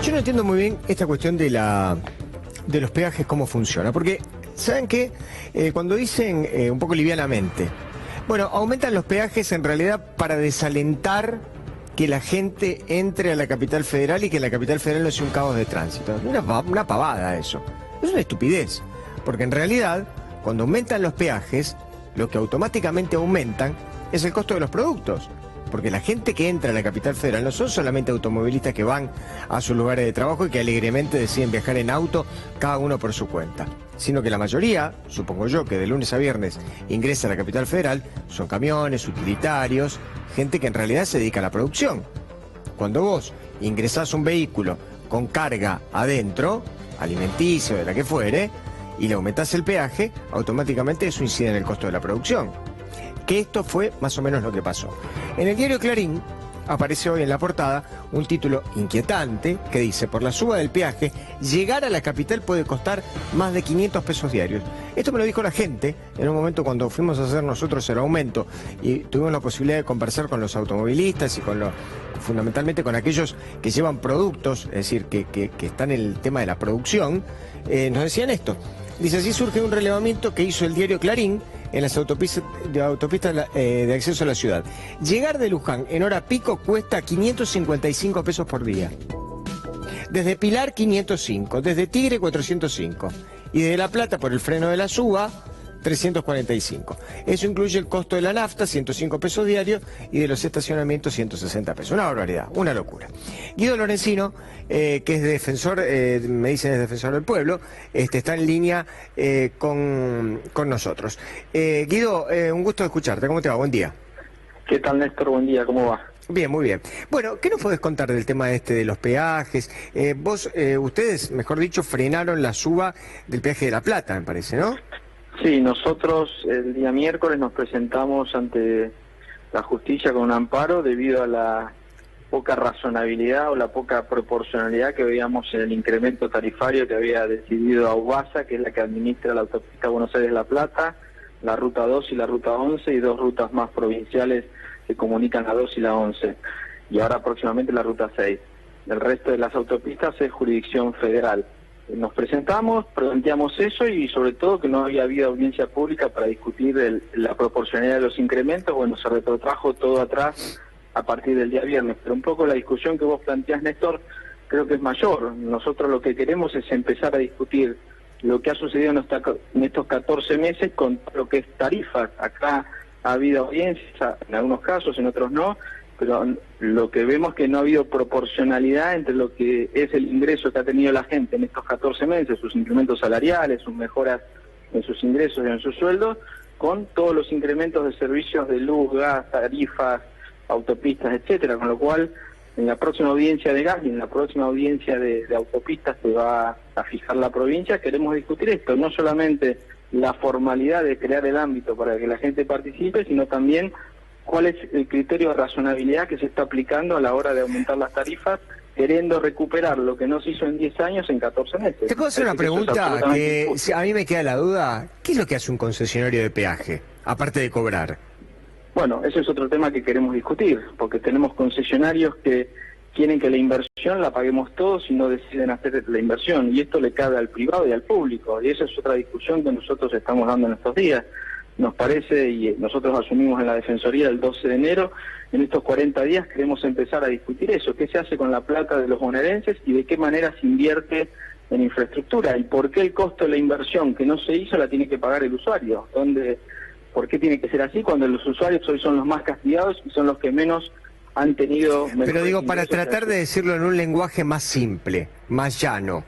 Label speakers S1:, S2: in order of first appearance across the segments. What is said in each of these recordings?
S1: Yo no entiendo muy bien esta cuestión de los peajes, cómo funciona. Porque, ¿saben qué? Cuando dicen un poco livianamente, bueno, aumentan los peajes en realidad para desalentar que la gente entre a la capital federal y que la capital federal no sea un caos de tránsito. Una pavada eso. Es una estupidez. Porque en realidad, cuando aumentan los peajes, lo que automáticamente aumentan es el costo de los productos. Porque la gente que entra a la capital federal no son solamente automovilistas que van a sus lugares de trabajo y que alegremente deciden viajar en auto, cada uno por su cuenta, sino que la mayoría, supongo yo, que de lunes a viernes ingresa a la capital federal, son camiones, utilitarios, gente que en realidad se dedica a la producción. Cuando vos ingresás un vehículo con carga adentro, alimenticio, de la que fuere, y le aumentás el peaje, automáticamente eso incide en el costo de la producción. Que esto fue más o menos lo que pasó. En el diario Clarín aparece hoy en la portada un título inquietante que dice: por la suba del peaje, llegar a la capital puede costar más de 500 pesos diarios. Esto me lo dijo la gente en un momento cuando fuimos a hacer nosotros el aumento y tuvimos la posibilidad de conversar con los automovilistas y fundamentalmente con aquellos que llevan productos, es decir, que están en el tema de la producción. Nos decían esto. Dice: así surge un relevamiento que hizo el diario Clarín en las autopistas de acceso a la ciudad. Llegar de Luján en hora pico cuesta 555 pesos por día. Desde Pilar 505, desde Tigre 405 y desde La Plata por el freno de la suba 345. Eso incluye el costo de la nafta, 105 pesos diarios, y de los estacionamientos, 160 pesos. Una barbaridad, una locura. Guido Lorenzino, que es defensor, me dicen es defensor del pueblo, está en línea con nosotros. Guido, un gusto de escucharte. ¿Cómo te va? Buen día.
S2: ¿Qué tal, Néstor? Buen día, ¿cómo va?
S1: Bien, muy bien. Bueno, ¿qué nos podés contar del tema de los peajes? Ustedes, mejor dicho, frenaron la suba del peaje de La Plata, me parece, ¿no?
S2: Sí, nosotros el día miércoles nos presentamos ante la justicia con un amparo debido a la poca razonabilidad o la poca proporcionalidad que veíamos en el incremento tarifario que había decidido AUBASA, que es la que administra la autopista Buenos Aires-La Plata, la Ruta 2 y la Ruta 11 y dos rutas más provinciales que comunican la 2 y la 11, y ahora próximamente la Ruta 6. El resto de las autopistas es jurisdicción federal. Nos presentamos, planteamos eso y sobre todo que no había habido audiencia pública para discutir la proporcionalidad de los incrementos. Bueno, se retrotrajo todo atrás a partir del día viernes, pero un poco la discusión que vos planteás, Néstor, creo que es mayor. Nosotros lo que queremos es empezar a discutir lo que ha sucedido en estos 14 meses con lo que es tarifas. Acá ha habido audiencias, en algunos casos, en otros no, pero lo que vemos es que no ha habido proporcionalidad entre lo que es el ingreso que ha tenido la gente en estos 14 meses, sus incrementos salariales, sus mejoras en sus ingresos y en sus sueldos, con todos los incrementos de servicios de luz, gas, tarifas, autopistas, etcétera, con lo cual en la próxima audiencia de gas y en la próxima audiencia de autopistas que va a fijar la provincia, queremos discutir esto, no solamente la formalidad de crear el ámbito para que la gente participe, sino también cuál es el criterio de razonabilidad que se está aplicando a la hora de aumentar las tarifas, queriendo recuperar lo que no se hizo en 10 años en 14 meses.
S1: ¿Te puedo hacer una pregunta que a mí me queda la duda? ¿Qué es lo que hace un concesionario de peaje, aparte de cobrar?
S2: Bueno, ese es otro tema que queremos discutir, porque tenemos concesionarios que quieren que la inversión la paguemos todos y no deciden hacer la inversión, y esto le cabe al privado y al público, y esa es otra discusión que nosotros estamos dando en estos días. Nos parece, y nosotros asumimos en la Defensoría el 12 de enero, en estos 40 días queremos empezar a discutir eso, qué se hace con la plata de los bonaerenses y de qué manera se invierte en infraestructura, y por qué el costo de la inversión que no se hizo la tiene que pagar el usuario. ¿Por qué tiene que ser así cuando los usuarios hoy son los más castigados y son los que menos han tenido...
S1: Pero digo, para tratar de decirlo en un lenguaje más simple, más llano,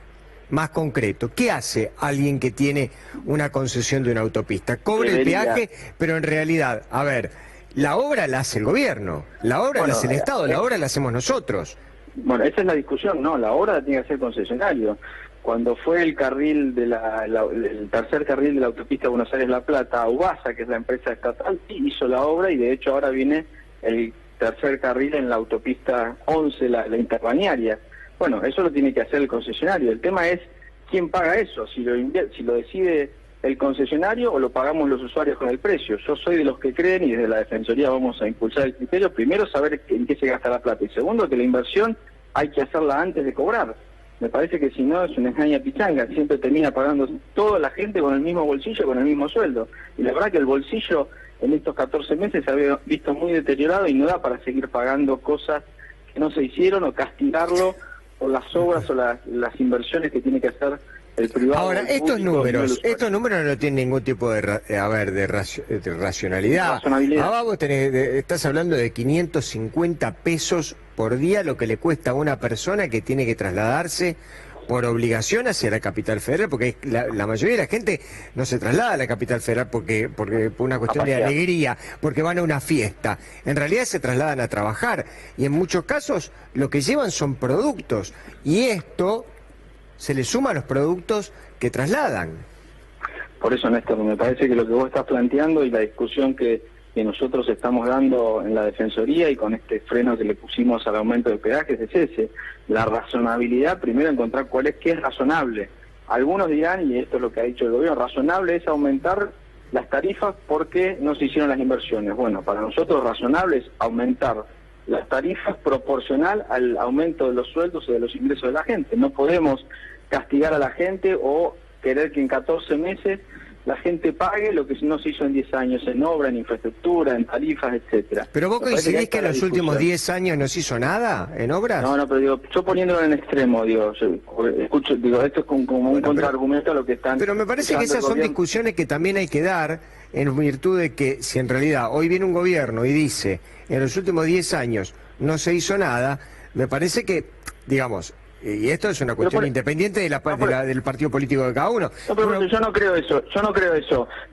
S1: más concreto, ¿qué hace alguien que tiene una concesión de una autopista? Cobra el peaje, pero en realidad, a ver, la obra la hace el gobierno, la obra la hace el Estado, la obra la hacemos nosotros.
S2: Bueno, esa es la discusión, no, la obra la tiene que hacer el concesionario. Cuando fue el carril el tercer carril de la autopista Buenos Aires-La Plata, AUBASA, que es la empresa estatal, sí hizo la obra, y de hecho ahora viene el tercer carril en la autopista 11, la interbanearia. Bueno, eso lo tiene que hacer el concesionario. El tema es quién paga eso, si lo decide el concesionario o lo pagamos los usuarios con el precio. Yo soy de los que creen, y desde la Defensoría vamos a impulsar el criterio, primero saber en qué se gasta la plata, y segundo que la inversión hay que hacerla antes de cobrar. Me parece que si no es una engaña pichanga, siempre termina pagando toda la gente con el mismo bolsillo, con el mismo sueldo. Y la verdad que el bolsillo en estos 14 meses se había visto muy deteriorado y no da para seguir pagando cosas que no se hicieron o castigarlo por las obras o las inversiones que tiene que hacer el privado.
S1: Ahora, estos números no tienen ningún tipo de racionalidad. Vos estás hablando de 550 pesos por día, lo que le cuesta a una persona que tiene que trasladarse por obligación hacia la capital federal, porque la mayoría de la gente no se traslada a la capital federal porque por una cuestión de alegría, porque van a una fiesta. En realidad se trasladan a trabajar y en muchos casos lo que llevan son productos y esto se le suma a los productos que trasladan.
S2: Por eso, Néstor, me parece que lo que vos estás planteando y la discusión que nosotros estamos dando en la Defensoría y con este freno que le pusimos al aumento de peajes es ese. La razonabilidad, primero encontrar qué es razonable. Algunos dirán, y esto es lo que ha dicho el gobierno, razonable es aumentar las tarifas porque no se hicieron las inversiones. Bueno, para nosotros razonable es aumentar las tarifas proporcional al aumento de los sueldos y de los ingresos de la gente. No podemos castigar a la gente o querer que en 14 meses la gente pague lo que no se hizo en 10 años en obra, en infraestructura, en tarifas, etcétera.
S1: ¿Pero vos coincidís que en los últimos 10 años no se hizo nada en obras?
S2: No, pero digo, yo poniéndolo en extremo, digo, esto es como un contraargumento a lo que están...
S1: Pero me parece que esas son discusiones que también hay que dar en virtud de que si en realidad hoy viene un gobierno y dice en los últimos 10 años no se hizo nada, me parece que, digamos... Y esto es una cuestión independiente del partido político de cada uno.
S2: No, pero yo no creo eso,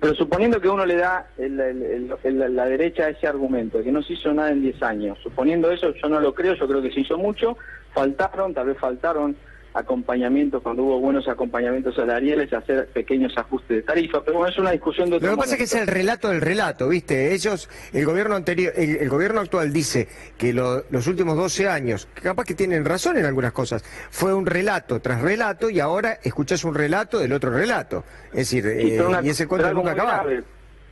S2: Pero suponiendo que uno le da la derecha a ese argumento, que no se hizo nada en 10 años, suponiendo eso, yo no lo creo, yo creo que se hizo mucho, tal vez faltaron acompañamientos, cuando hubo buenos acompañamientos salariales, hacer pequeños ajustes de tarifa, pero bueno, es una discusión de otro
S1: momento. Lo que pasa es que es el relato del relato, ¿viste? El gobierno anterior, el gobierno actual dice que los últimos 12 años, capaz que tienen razón en algunas cosas, fue un relato tras relato y ahora escuchás un relato del otro relato. Es decir, y ese cuento nunca acaba.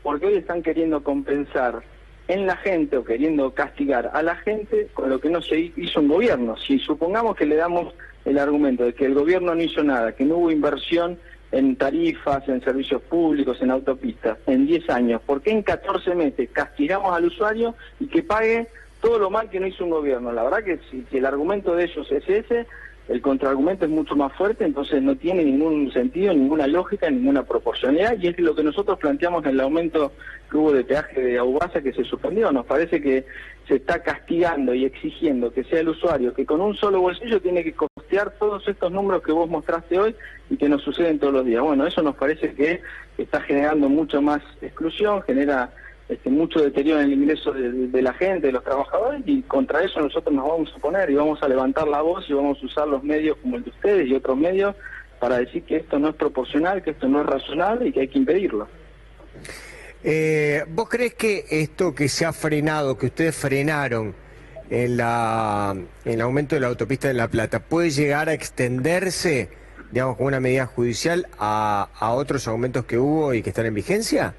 S2: Porque hoy están queriendo compensar en la gente o queriendo castigar a la gente con lo que no se hizo un gobierno. Si supongamos que le damos el argumento de que el gobierno no hizo nada, que no hubo inversión en tarifas, en servicios públicos, en autopistas, en 10 años, ¿por qué en 14 meses castigamos al usuario y que pague todo lo mal que no hizo un gobierno? La verdad que si el argumento de ellos es ese, el contraargumento es mucho más fuerte, entonces no tiene ningún sentido, ninguna lógica, ninguna proporcionalidad, y es lo que nosotros planteamos en el aumento que hubo de peaje de Aubasa que se suspendió. Nos parece que se está castigando y exigiendo que sea el usuario que con un solo bolsillo tiene que costear todos estos números que vos mostraste hoy y que nos suceden todos los días. Bueno, eso nos parece que está generando mucho más exclusión, genera mucho deterioro en el ingreso de la gente, de los trabajadores, y contra eso nosotros nos vamos a poner y vamos a levantar la voz y vamos a usar los medios como el de ustedes y otros medios para decir que esto no es proporcional, que esto no es razonable y que hay que impedirlo.
S1: ¿Vos crees que esto que se ha frenado, que ustedes frenaron en el aumento de la autopista de La Plata, puede llegar a extenderse, digamos, como una medida judicial a otros aumentos que hubo y que están en vigencia?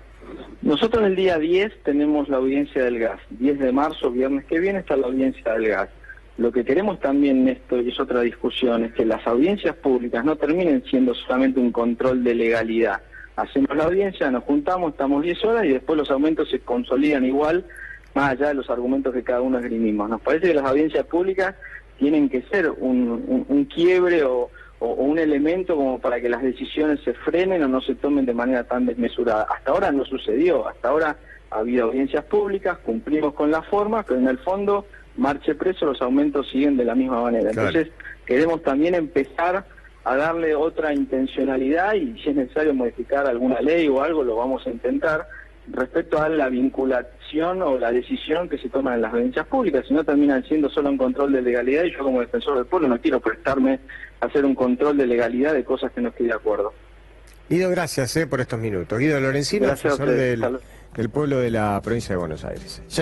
S2: Nosotros el día 10 tenemos la audiencia del gas. 10 de marzo, viernes que viene, está la audiencia del gas. Lo que queremos también, Néstor, y es otra discusión, es que las audiencias públicas no terminen siendo solamente un control de legalidad. Hacemos la audiencia, nos juntamos, estamos 10 horas y después los aumentos se consolidan igual, más allá de los argumentos que cada uno esgrimimos. Nos parece que las audiencias públicas tienen que ser un quiebre o un elemento como para que las decisiones se frenen o no se tomen de manera tan desmesurada. Hasta ahora no sucedió, hasta ahora ha habido audiencias públicas, cumplimos con la forma, pero en el fondo, marche preso, los aumentos siguen de la misma manera. Claro. Entonces, queremos también empezar a darle otra intencionalidad y si es necesario modificar alguna ley o algo, lo vamos a intentar, respecto a la vinculación o la decisión que se toma en las audiencias públicas, si no terminan siendo solo un control de legalidad y yo como defensor del pueblo no quiero prestarme a hacer un control de legalidad de cosas que no estoy de acuerdo.
S1: Guido, gracias por estos minutos. Guido Lorenzino, defensor del pueblo de la provincia de Buenos Aires.